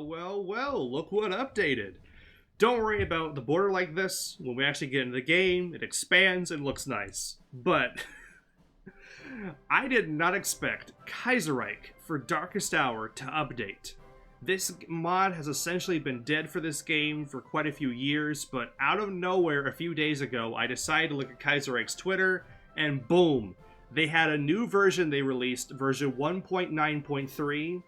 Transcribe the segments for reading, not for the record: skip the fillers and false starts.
Well, look what updated. Don't worry about the border like this. When we actually get into the game, it expands and looks nice. But I did not expect Kaiserreich for Darkest Hour to update. This mod has essentially been dead for this game for quite a few years, but out of nowhere a few days ago, I decided to look at Kaiserreich's Twitter, and boom, they had a new version they released, version 1.9.3,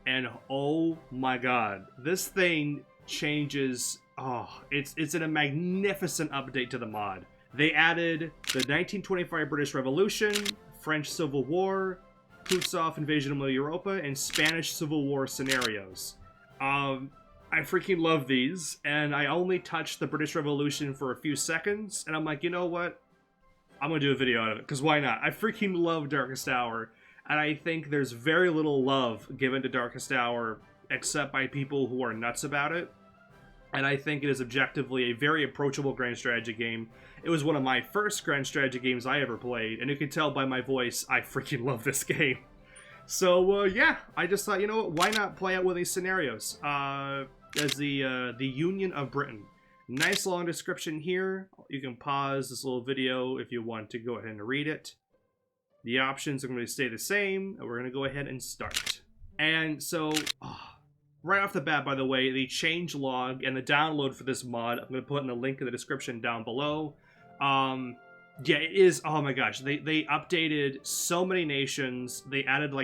and oh my god, this thing changes. It's a magnificent update to the mod. They added the 1925 British Revolution, French Civil War, Kutuzov invasion of Europa, and Spanish Civil War scenarios. I freaking love these, and I only touched the British Revolution for a few seconds, and I'm like, you know what? I'm gonna do a video out of it, because why not? I freaking love Darkest Hour, and I think there's very little love given to Darkest Hour, except by people who are nuts about it. And I think it is objectively a very approachable grand strategy game. It was one of my first grand strategy games I ever played, and you can tell by my voice, I freaking love this game. So, yeah, I just thought, you know what, why not play out one of these scenarios? As the Union of Britain. Nice long description here. You can pause this little video if you want to go ahead and read it. The options are going to stay the same, and we're going to go ahead and start. And so, right off the bat, by the way, the changelog and the download for this mod, I'm going to put in the link in the description down below. Yeah, it is, oh my gosh, they updated so many nations. They added,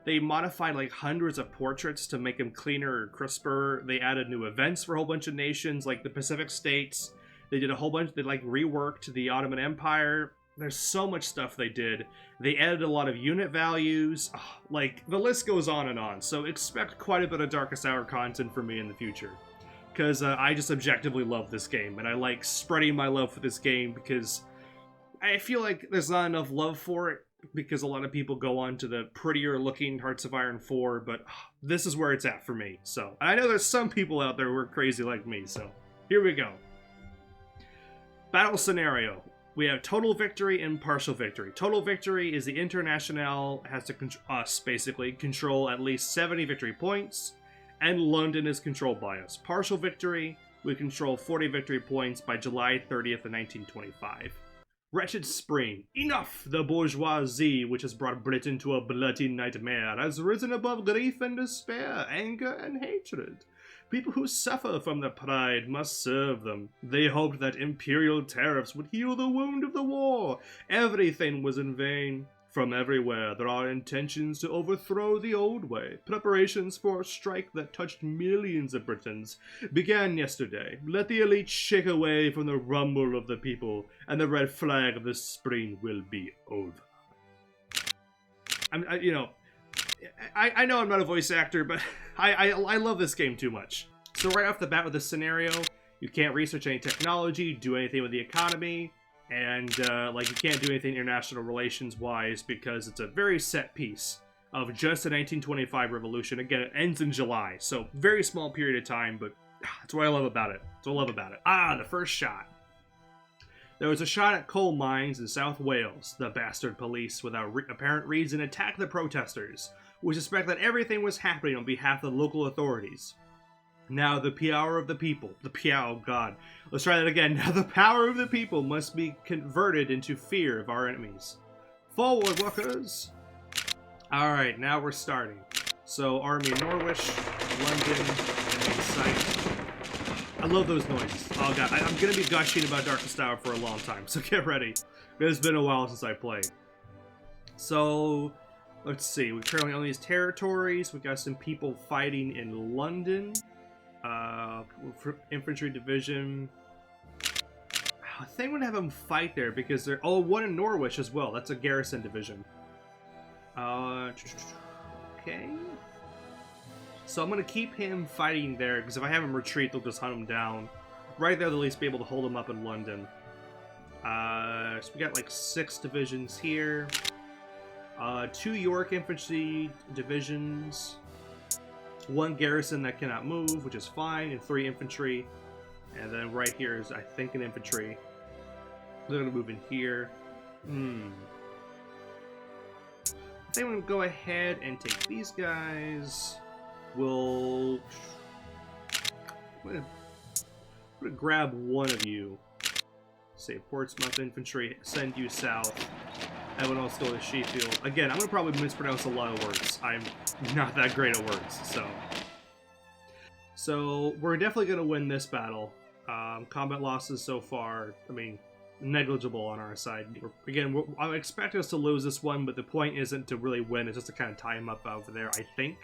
they modified, hundreds of portraits to make them cleaner or crisper. They added new events for a whole bunch of nations, like the Pacific States. They did a whole bunch, they, reworked the Ottoman Empire. There's so much stuff they did. They added a lot of unit values. The list goes on and on. So expect quite a bit of Darkest Hour content from me in the future. Because I just objectively love this game. And I like spreading my love for this game because I feel like there's not enough love for it. Because a lot of people go on to the prettier looking Hearts of Iron 4. But this is where it's at for me. So I know there's some people out there who are crazy like me. So here we go. Battle scenario. We have total victory and partial victory. Total victory is the Internationale has to basically control at least 70 victory points, and London is controlled by us. Partial victory, we control 40 victory points by July 30th of 1925. Wretched Spring. Enough! The bourgeoisie, which has brought Britain to a bloody nightmare, has risen above grief and despair, anger and hatred. People who suffer from their pride must serve them. They hoped that imperial tariffs would heal the wound of the war. Everything was in vain. From everywhere, there are intentions to overthrow the old way. Preparations for a strike that touched millions of Britons began yesterday. Let the elite shake away from the rumble of the people, and the red flag of the spring will be over. I know I'm not a voice actor, but I love this game too much. So right off the bat with this scenario, you can't research any technology, do anything with the economy, and you can't do anything international relations-wise because it's a very set piece of just the 1925 revolution. Again, it ends in July, so very small period of time, but that's what I love about it. That's what I love about it. The first shot. There was a shot at coal mines in South Wales. The bastard police, without apparent reason, attacked the protesters. We suspect that everything was happening on behalf of the local authorities. Now the power of the people, oh god, let's try that again. Now the power of the people must be converted into fear of our enemies. Forward, workers! Alright, now we're starting. So, Army of Norwich, London, and sight. I love those noises. Oh god, I'm gonna be gushing about Darkest Hour for a long time, so get ready. It's been a while since I played. So, let's see, we currently own these territories. We got some people fighting in London. Infantry division. I think I'm gonna have them fight there because they're one in Norwich as well. That's a garrison division. Okay. So I'm gonna keep him fighting there because if I have him retreat, they'll just hunt him down. Right there, they'll at least be able to hold him up in London. So we got 6 divisions here. 2 York infantry divisions. 1 garrison that cannot move, which is fine, and 3 infantry. And then right here is, I think, an infantry. They're going to move in here. I think I'm going to go ahead and take these guys. We'll I'm gonna grab one of you. Say Portsmouth Infantry, send you south. I would also go to Sheffield. Again, I'm gonna probably mispronounce a lot of words. I'm not that great at words, so we're definitely gonna win this battle. Combat losses so far, I mean, negligible on our side. I expect us to lose this one, but the point isn't to really win, it's just to kind of tie him up over there, I think.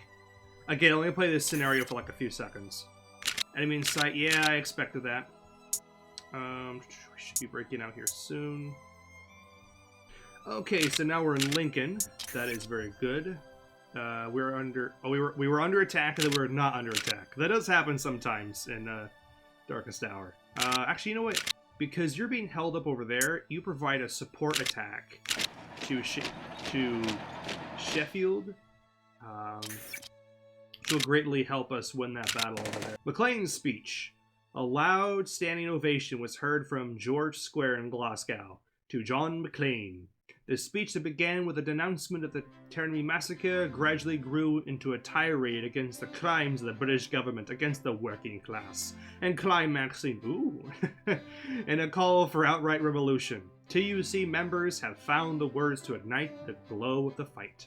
Again, I'm going to play this scenario for like a few seconds. Enemy in sight, yeah, I expected that. We should be breaking out here soon. Okay, so now we're in Lincoln. That is very good. We were under attack, and then we were not under attack. That does happen sometimes in Darkest Hour. Actually, you know what? Because you're being held up over there, you provide a support attack to Sheffield, which will greatly help us win that battle over there. Maclean's speech. A loud standing ovation was heard from George Square in Glasgow to John Maclean. The speech that began with a denouncement of the Ternary massacre gradually grew into a tirade against the crimes of the British government against the working class, and climaxing, in a call for outright revolution. TUC members have found the words to ignite the glow of the fight.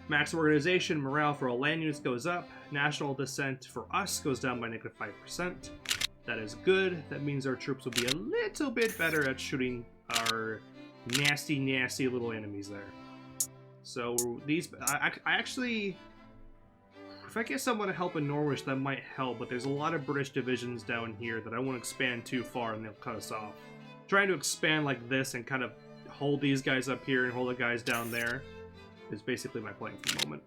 Max organization morale for all land units goes up. National dissent for us goes down by -5%. That is good. That means our troops will be a little bit better at shooting our nasty, nasty little enemies there. So these, I actually, if I get someone to help in Norwich, that might help. But there's a lot of British divisions down here that I won't expand too far, and they'll cut us off. Trying to expand like this and kind of hold these guys up here and hold the guys down there is basically my plan for the moment.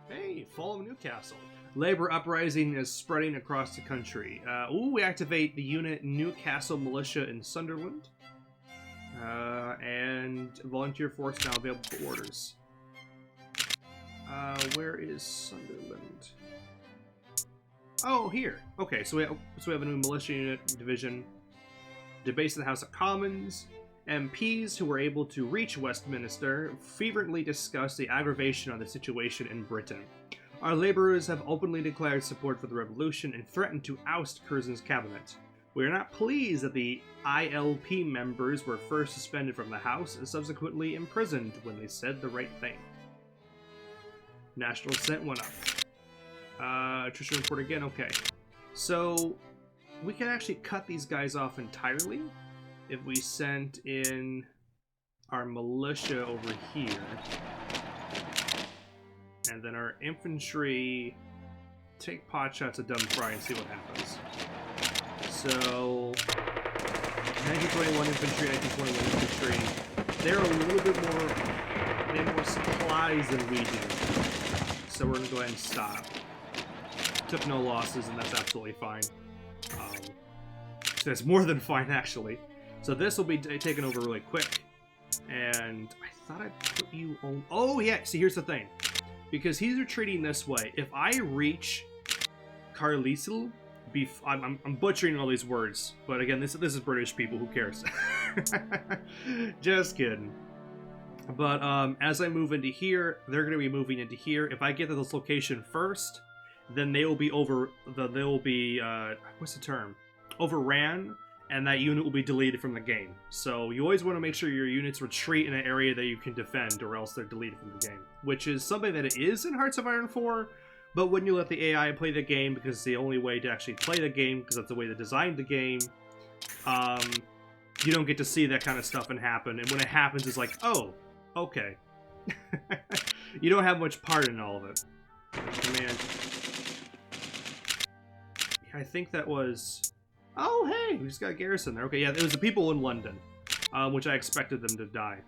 Hey, fall of Newcastle. Labor uprising is spreading across the country. We activate the unit Newcastle Militia in Sunderland. And volunteer force now available for orders. Where is Sunderland? Oh, here. Okay, so we have a new militia unit division. The base of the House of Commons. MPs who were able to reach Westminster fervently discussed the aggravation of the situation in Britain. Our labourers have openly declared support for the revolution and threatened to oust Curzon's cabinet. We are not pleased that the ILP members were first suspended from the House and subsequently imprisoned when they said the right thing. National dissent went up. Attrition report again, okay. So, we can actually cut these guys off entirely if we sent in our militia over here. And then our infantry take pot shots at Dumfries and see what happens. So, 1921 infantry, 1921 infantry, they're a little bit more, they have more supplies than we do. So we're going to go ahead and stop. Took no losses, and that's absolutely fine. That's more than fine, actually. So this will be taken over really quick. And I thought I put you on... Oh, yeah, see, here's the thing. Because he's retreating this way. If I reach Carlisle... I'm butchering all these words, but again, this is British people, who cares? Just kidding. But as I move into here, they're going to be moving into here. If I get to this location first, then they will be what's the term? Overran, and that unit will be deleted from the game. So you always want to make sure your units retreat in an area that you can defend, or else they're deleted from the game. Which is something that it is in Hearts of Iron 4. But when you let the AI play the game, because it's the only way to actually play the game, because that's the way they designed the game, you don't get to see that kind of stuff and happen. And when it happens, it's like, oh, okay. You don't have much part in all of it. Command. I think that was... Oh, hey, we just got a garrison there. Okay, yeah, it was the people in London, which I expected them to die.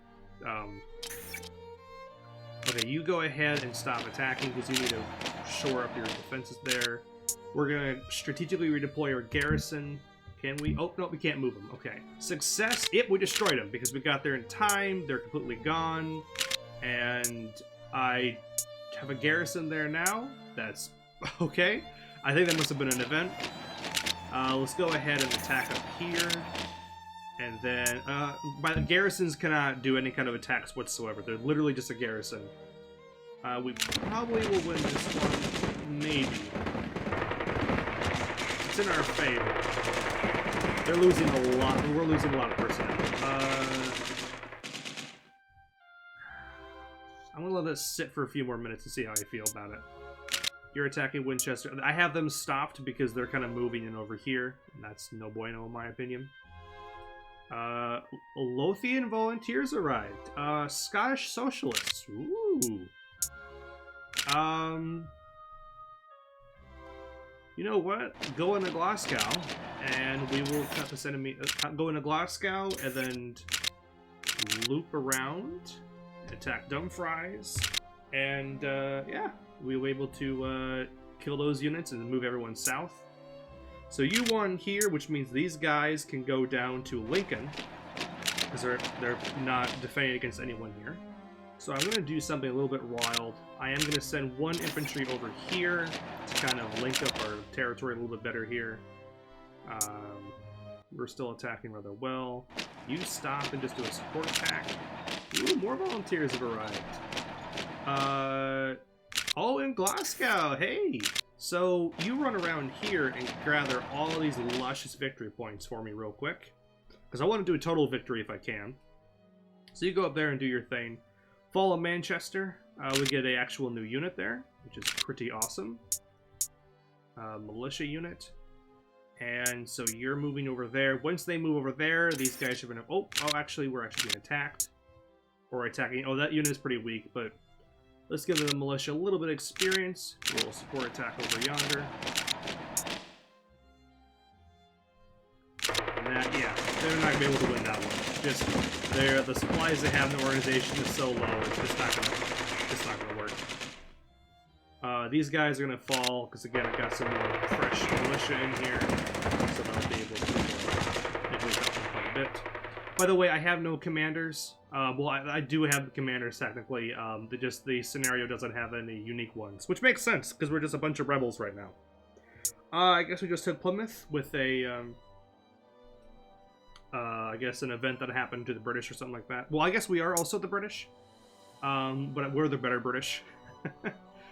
Okay, you go ahead and stop attacking because you need to shore up your defenses there. We're going to strategically redeploy our garrison. Can we? Oh, no, we can't move them. Okay. Success. Yep, we destroyed them because we got there in time. They're completely gone. And I have a garrison there now. That's okay. I think that must have been an event. Let's go ahead and attack up here. And then, the garrisons cannot do any kind of attacks whatsoever. They're literally just a garrison. We probably will win this one. Maybe. it's in our favor. They're losing a lot. We're losing a lot of personnel. I'm gonna let this sit for a few more minutes to see how I feel about it. You're attacking Winchester. I have them stopped because they're kind of moving in over here. And that's no bueno in my opinion. Lothian volunteers arrived. Scottish socialists. Ooh. You know what? Go into Glasgow, and we will cut this enemy. Go into Glasgow, and then loop around, attack Dumfries, and yeah, we were able to kill those units and move everyone south. So you won here, which means these guys can go down to Lincoln, because they're not defending against anyone here. So I'm going to do something a little bit wild. I am going to send one infantry over here to kind of link up our territory a little bit better here. We're still attacking rather well. You stop and just do a support attack. Ooh, more volunteers have arrived. Oh, in Glasgow, hey! So you run around here and gather all these luscious victory points for me real quick. Because I want to do a total victory if I can. So you go up there and do your thing. Fall of Manchester, we get an actual new unit there, which is pretty awesome. Militia unit. And so you're moving over there. Once they move over there, these guys are going to... Oh, actually, we're actually being attacked. Or attacking... Oh, that unit is pretty weak, but... Let's give the militia a little bit of experience. A little support attack over yonder. And that, yeah, they're not going to be able to win that one. Just, the supplies they have in the organization is so low, it's just not gonna work. These guys are gonna fall, because again, I've got some more fresh militia in here, so they'll be able to maybe help them quite a bit. By the way, I have no commanders. Well, I do have commanders, technically. The scenario doesn't have any unique ones, which makes sense, because we're just a bunch of rebels right now. I guess we just took Plymouth with a, I guess an event that happened to the British or something like that. Well, I guess we are also the British, but we're the better British.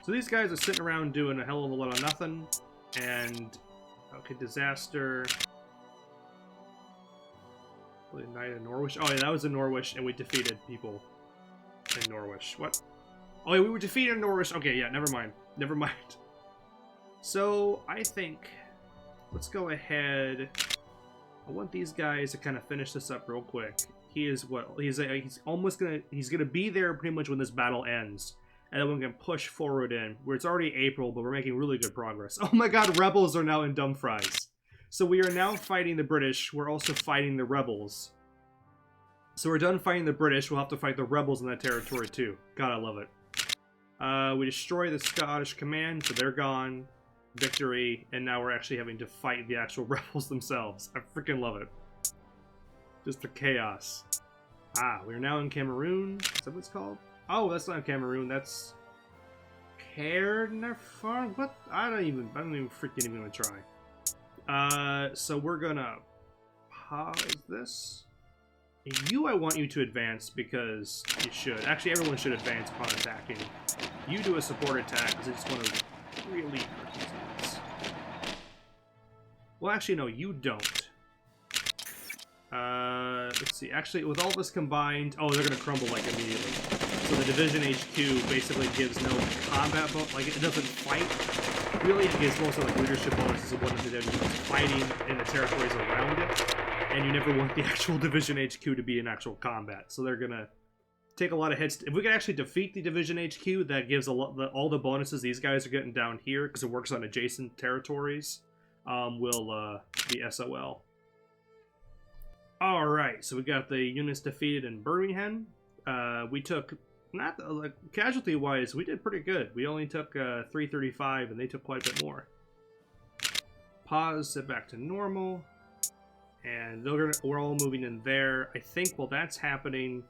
So these guys are sitting around doing a hell of a lot of nothing, and, okay, disaster. Night in Norwich. Oh yeah, that was in Norwich, and we defeated people in Norwich. What? Oh yeah, we were defeated in Norwich. Okay, yeah, never mind. Never mind. So, I think, let's go ahead. I want these guys to kind of finish this up real quick. He is what? He's almost gonna, he's gonna be there pretty much when this battle ends. And then we can push forward in, where it's already April, but we're making really good progress. Oh my god, rebels are now in Dumfries. So we are now fighting the British, we're also fighting the rebels. So we're done fighting the British, we'll have to fight the rebels in that territory too. God, I love it. We destroy the Scottish command, so they're gone. Victory, and now we're actually having to fight the actual rebels themselves. I freaking love it. Just the chaos. Ah, we're now in Cameroon. Is that what it's called? Oh, that's not Cameroon, that's... Cairnarfon? What? I don't even freaking gonna try. So we're gonna pause this. I want you to advance because you should. Actually, everyone should advance upon attacking. You do a support attack because I just want to really hurt these guys. Well, actually, no, you don't. Let's see. Actually, with all this combined... Oh, they're gonna crumble, like, immediately. So the Division HQ basically gives no combat... Like, it doesn't fight. Really, it gives mostly like leadership bonuses of what it is fighting in the territories around it, and you never want the actual Division HQ to be in actual combat. So they're gonna take a lot of hits. If we can actually defeat the Division HQ, that gives all the bonuses these guys are getting down here because it works on adjacent territories. Will be SOL. All right, so we got the units defeated in Birmingham. We took. Not like casualty-wise, we did pretty good. We only took 335, and they took quite a bit more. Pause, set back to normal, and we're all moving in there. I think while that's happening,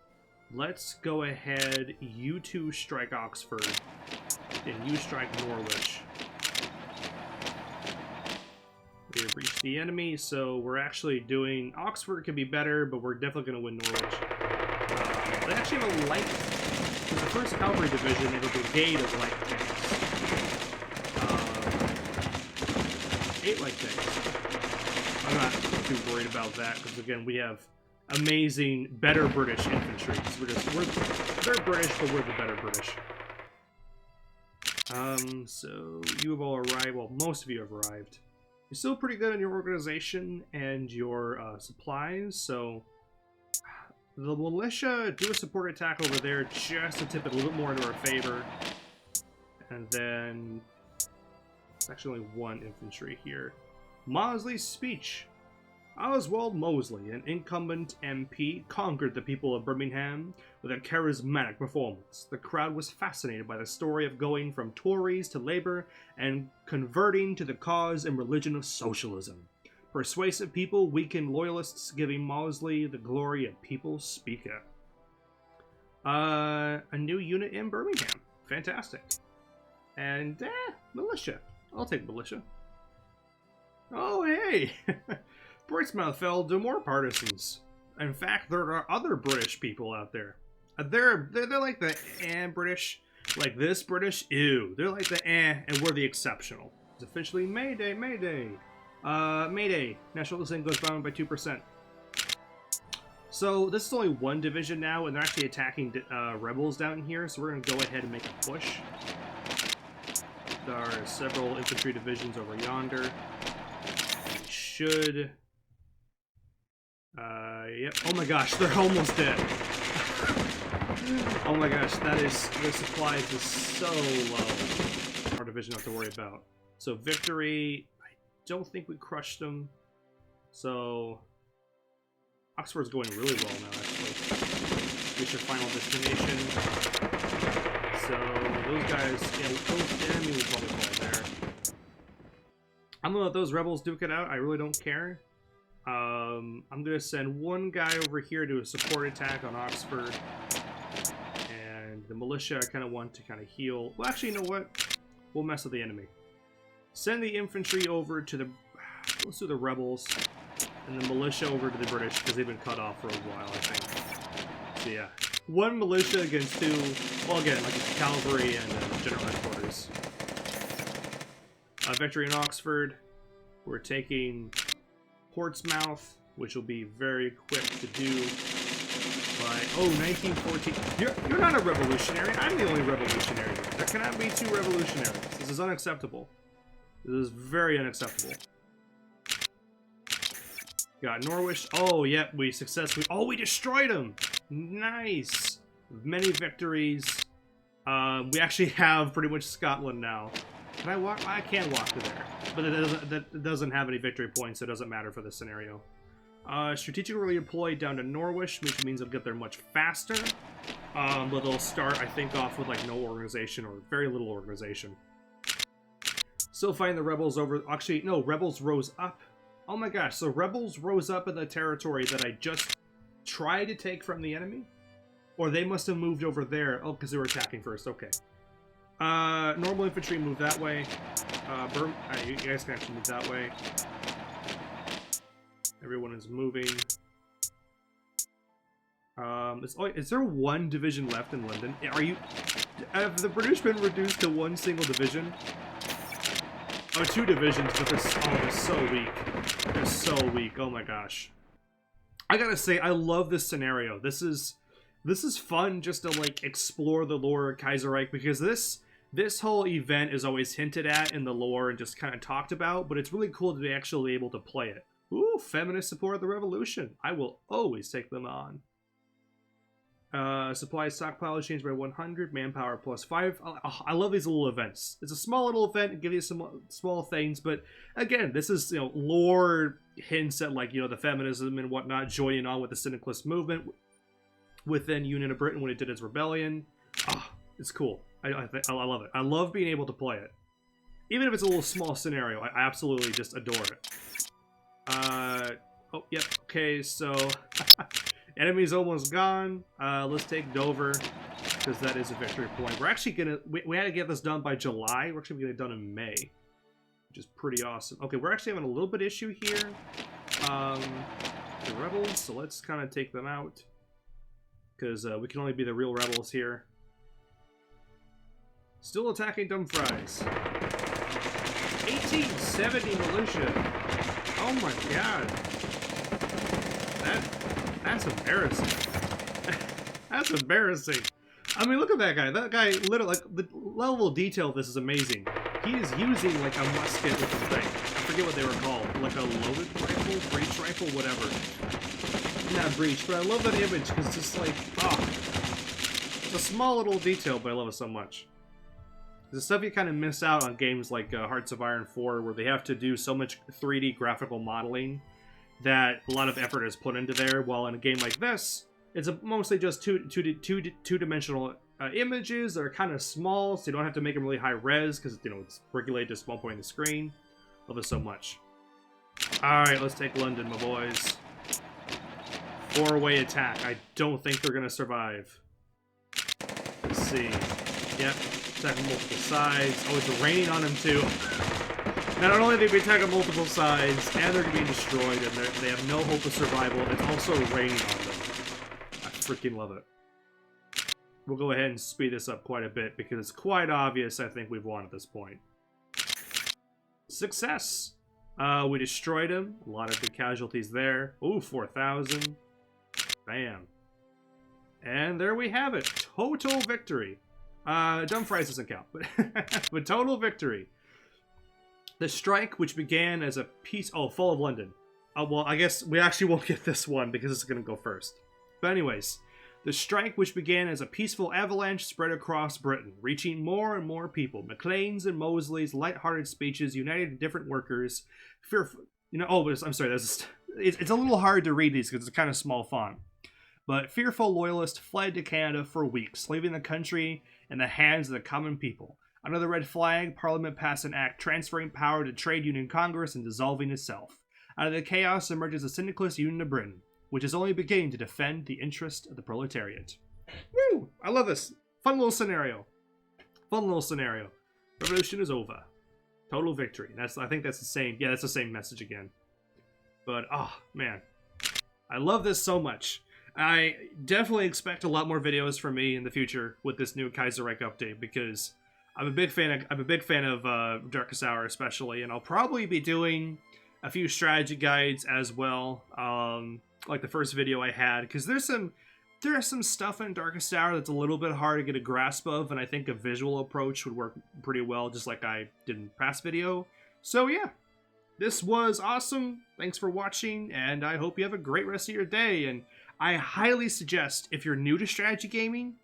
let's go ahead. You two strike Oxford, and you strike Norwich. We have reached the enemy, so we're actually doing... Oxford could be better, but we're definitely going to win Norwich. They actually have a light... For the 1st Cavalry Division, they have a brigade of light tanks. 8 like things. I'm not too worried about that because again we have amazing, better British infantry. They're British, but we're the better British. So you have all arrived. Well, most of you have arrived. You're still pretty good in your organization and your supplies. So the militia do a support attack over there just to tip it a little bit more into our favor. And then it's actually only 1 infantry here. Mosley's speech. Oswald Mosley, an incumbent MP, conquered the people of Birmingham with a charismatic performance. The crowd was fascinated by the story of going from Tories to Labour and converting to the cause and religion of socialism. Persuasive people weakened loyalists, giving Mosley the glory of people's speaker. A new unit in Birmingham. Fantastic. And, militia. I'll take militia. Oh, hey! Portsmouth fell to more partisans. In fact, there are other British people out there. They're like the British. Like this British, ew. They're like the and we're the exceptional. It's officially Mayday, Mayday. Mayday. National listening goes down by 2%. So this is only 1 division now, and they're actually attacking rebels down here, so we're going to go ahead and make a push. There are several infantry divisions over yonder. We should... yep. Oh my gosh, they're almost dead. Oh my gosh, that is... The supplies is so low. Our division not to worry about. So victory... I don't think we crushed them. So... Oxford's going really well now, actually. Reach your final destination. So, those guys... Yeah, those enemy will probably fall there. I'm gonna let those rebels duke it out. I really don't care. I'm gonna send 1 guy over here to a support attack on Oxford, and the militia I kind of want to kind of heal. Well, actually, you know what? We'll mess with the enemy. Send the infantry over to the... Let's do the rebels, and the militia over to the British, because they've been cut off for a while, I think. So yeah, 1 militia against 2, well again, like it's cavalry and general headquarters. Victory in Oxford. We're taking Portsmouth, which will be very quick to do by, 1914. You're not a revolutionary. I'm the only revolutionary. There cannot be 2 revolutionaries. This is unacceptable. This is very unacceptable. Got Norwich. Oh, yeah, we successfully... Oh, we destroyed them! Nice! Many victories. We actually have pretty much Scotland now. Can I walk? I can walk to there. But it doesn't have any victory points, so it doesn't matter for this scenario. Strategically deployed down to Norwich, which means they'll get there much faster. But they'll start, I think, off with, like, no organization or very little organization. Still fighting the rebels over... Actually, no, rebels rose up. Oh my gosh, so rebels rose up in the territory that I just tried to take from the enemy? Or they must have moved over there. Oh, because they were attacking first, okay. Normal infantry move that way. You guys can actually move that way. Everyone is moving. Is there 1 division left in London? Have the British been reduced to 1 single division? Oh, 2 divisions, but they're so weak. They're so weak. Oh my gosh. I gotta say, I love this scenario. This is fun just to, like, explore the lore of Kaiserreich, because this whole event is always hinted at in the lore and just kind of talked about, but it's really cool to be actually able to play it. Ooh, feminist support of the revolution. I will always take them on. Supply stockpile changed by 100, manpower plus 5. I love these little events. It's a small little event, it gives you some small things, but again, this is, lore hints at, like, the feminism and whatnot, joining on with the syndicalist movement within Union of Britain when it did its rebellion. It's cool. I love it. I love being able to play it. Even if it's a little small scenario, I absolutely just adore it. Oh, yep, okay, so... Enemy's almost gone. Let's take Dover, because that is a victory point. We're actually gonna... We had to get this done by July. We're actually gonna get it done in May, which is pretty awesome. Okay, we're actually having a little bit issue here. The rebels, so let's kind of take them out, because we can only be the real rebels here. Still attacking Dumfries. 18 Siege 70 militia. Oh my god. That's embarrassing. That's embarrassing. I mean, look at that guy. That guy, literally, like, the level of detail of this is amazing. He is using, like, a musket with a thing. I forget what they were called. Like a loaded rifle, breech rifle, whatever. Not breech, but I love that image, because it's just like, oh. It's a small little detail, but I love it so much. The stuff you kind of miss out on games like Hearts of Iron 4, where they have to do so much 3D graphical modeling that a lot of effort is put into there, while in a game like this, it's mostly just two-dimensional images that are kind of small, so you don't have to make them really high res, because, you know, it's regulated to small point in the screen. Love it so much. Alright, let's take London, my boys. 4-way attack. I don't think they're going to survive. Let's see. Yep. Attack on multiple sides. Oh, it's raining on them too. Not only are they being attacked on multiple sides, and they're being destroyed, and they have no hope of survival, it's also raining on them. I freaking love it. We'll go ahead and speed this up quite a bit, because it's quite obvious I think we've won at this point. Success! We destroyed him. A lot of good casualties there. Ooh, 4,000. Bam. And there we have it. Total victory. Dumfries doesn't count, but total victory. The strike, which began as a peace... Oh, Fall of London. Well, I guess we actually won't get this one because it's going to go first. But anyways, the strike, which began as a peaceful avalanche, spread across Britain, reaching more and more people. Maclean's and Mosley's light-hearted speeches united different workers. Fearful... You know, oh, I'm sorry, it's a little hard to read these because it's kind of small font. But fearful loyalists fled to Canada for weeks, leaving the country in the hands of the common people. Under the red flag, Parliament passed an act transferring power to Trade Union Congress and dissolving itself. Out of the chaos emerges the Syndicalist Union of Britain, which is only beginning to defend the interest of the proletariat. Woo! I love this. Fun little scenario. Fun little scenario. Revolution is over. Total victory. I think that's the same. Yeah, that's the same message again. But, oh, man. I love this so much. I definitely expect a lot more videos from me in the future with this new Kaiserreich update, because I'm a big fan of Darkest Hour especially, and I'll probably be doing a few strategy guides as well, like the first video I had, because there's some stuff in Darkest Hour that's a little bit hard to get a grasp of, and I think a visual approach would work pretty well, just like I did in the past video. So yeah, this was awesome. Thanks for watching, and I hope you have a great rest of your day. And I highly suggest, if you're new to strategy gaming,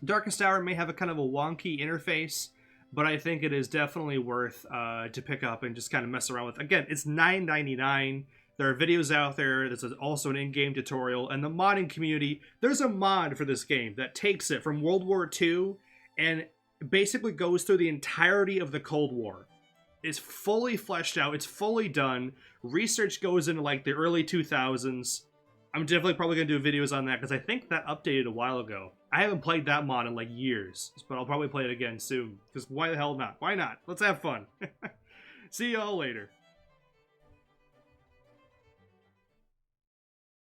Darkest Hour may have a kind of a wonky interface, but I think it is definitely worth to pick up and just kind of mess around with. Again, it's $9.99. There are videos out there. There's also an in-game tutorial. And the modding community, there's a mod for this game that takes it from World War II and basically goes through the entirety of the Cold War. It's fully fleshed out. It's fully done. Research goes into like the early 2000s. I'm definitely probably going to do videos on that because I think that updated a while ago. I haven't played that mod in like years, but I'll probably play it again soon. Because why the hell not? Why not? Let's have fun. See y'all later.